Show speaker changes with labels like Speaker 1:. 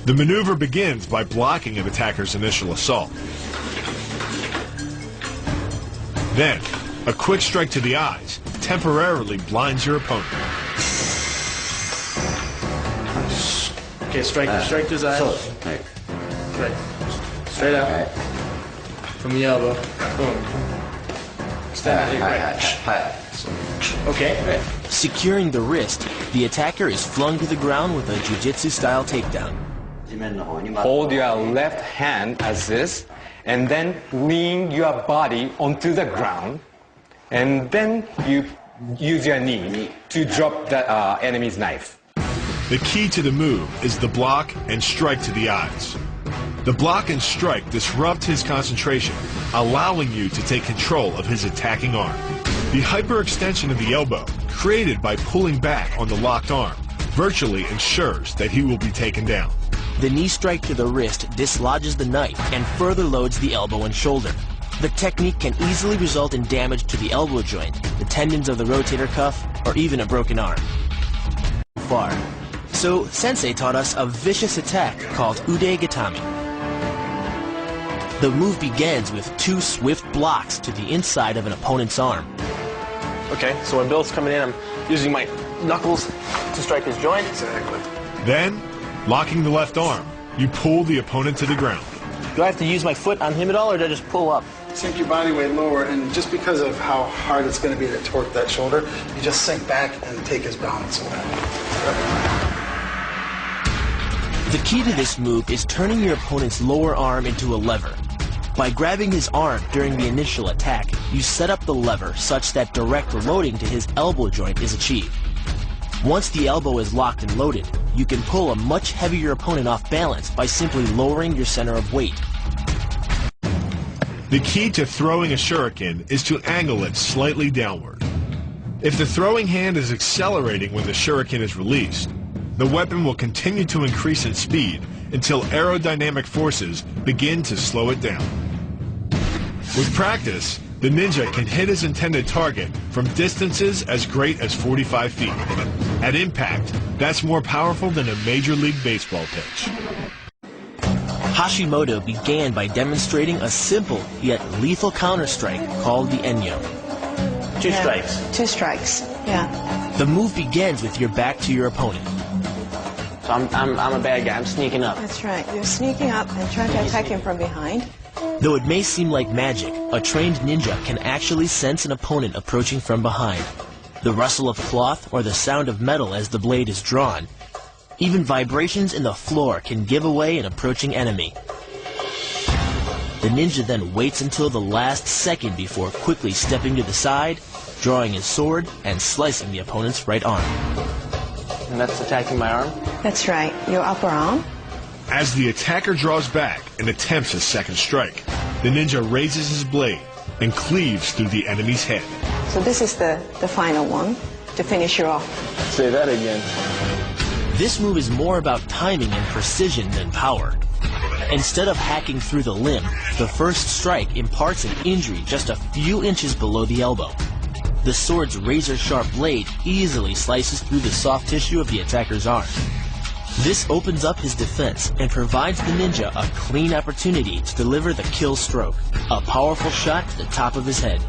Speaker 1: The maneuver begins by blocking an attacker's initial assault. Then, a quick strike to the eyes temporarily blinds your opponent.
Speaker 2: Okay, strike to his eyes.
Speaker 3: Right.
Speaker 2: Right. Straight up.
Speaker 3: Right.
Speaker 2: From the elbow. Boom. Extend it. Right. Okay.
Speaker 3: Right.
Speaker 4: Securing the wrist, the attacker is flung to the ground with a jiu-jitsu-style takedown.
Speaker 5: Hold your left hand as this, and then lean your body onto the ground, and then you use your knee to drop the enemy's knife.
Speaker 1: The key to the move is the block and strike to the eyes. The block and strike disrupt his concentration, allowing you to take control of his attacking arm. The hyperextension of the elbow, created by pulling back on the locked arm, virtually ensures that he will be taken down.
Speaker 4: The knee strike to the wrist dislodges the knife and further loads the elbow and shoulder. The technique can easily result in damage to the elbow joint, the tendons of the rotator cuff, or even a broken arm. So, Sensei taught us a vicious attack called ude gatami. The move begins with 2 swift blocks to the inside of an opponent's arm.
Speaker 2: Okay, so when Bill's coming in, I'm using my knuckles to strike his joint.
Speaker 1: Exactly. Then, locking the left arm, you pull the opponent to the ground.
Speaker 2: Do I have to use my foot on him at all, or do I just pull up?
Speaker 6: Sink your body weight lower, and just because of how hard it's going to be to torque that shoulder, you just sink back and take his balance away.
Speaker 4: The key to this move is turning your opponent's lower arm into a lever. By grabbing his arm during the initial attack, you set up the lever such that direct loading to his elbow joint is achieved. Once the elbow is locked and loaded, you can pull a much heavier opponent off balance by simply lowering your center of weight.
Speaker 1: The key to throwing a shuriken is to angle it slightly downward. If the throwing hand is accelerating when the shuriken is released, the weapon will continue to increase in speed until aerodynamic forces begin to slow it down. With practice, the ninja can hit his intended target from distances as great as 45 feet. At impact, that's more powerful than a Major League Baseball pitch.
Speaker 4: Hashimoto began by demonstrating a simple yet lethal counter-strike called the enyo.
Speaker 2: 2 strikes.
Speaker 7: 2 strikes, yeah.
Speaker 4: The move begins with your back to your opponent.
Speaker 2: So I'm a bad guy. I'm sneaking up.
Speaker 7: That's right. You're sneaking up and trying to attack him from behind.
Speaker 4: Though it may seem like magic, a trained ninja can actually sense an opponent approaching from behind. The rustle of cloth or the sound of metal as the blade is drawn. Even vibrations in the floor can give away an approaching enemy. The ninja then waits until the last second before quickly stepping to the side, drawing his sword, and slicing the opponent's right arm.
Speaker 2: And that's attacking my arm?
Speaker 7: That's right. Your upper arm.
Speaker 1: As the attacker draws back and attempts a second strike, the ninja raises his blade and cleaves through the enemy's head.
Speaker 7: So this is the final one to finish you off.
Speaker 2: Say that again.
Speaker 4: This move is more about timing and precision than power. Instead of hacking through the limb, the first strike imparts an injury just a few inches below the elbow. The sword's razor-sharp blade easily slices through the soft tissue of the attacker's arm. This opens up his defense and provides the ninja a clean opportunity to deliver the kill stroke, a powerful shot to the top of his head.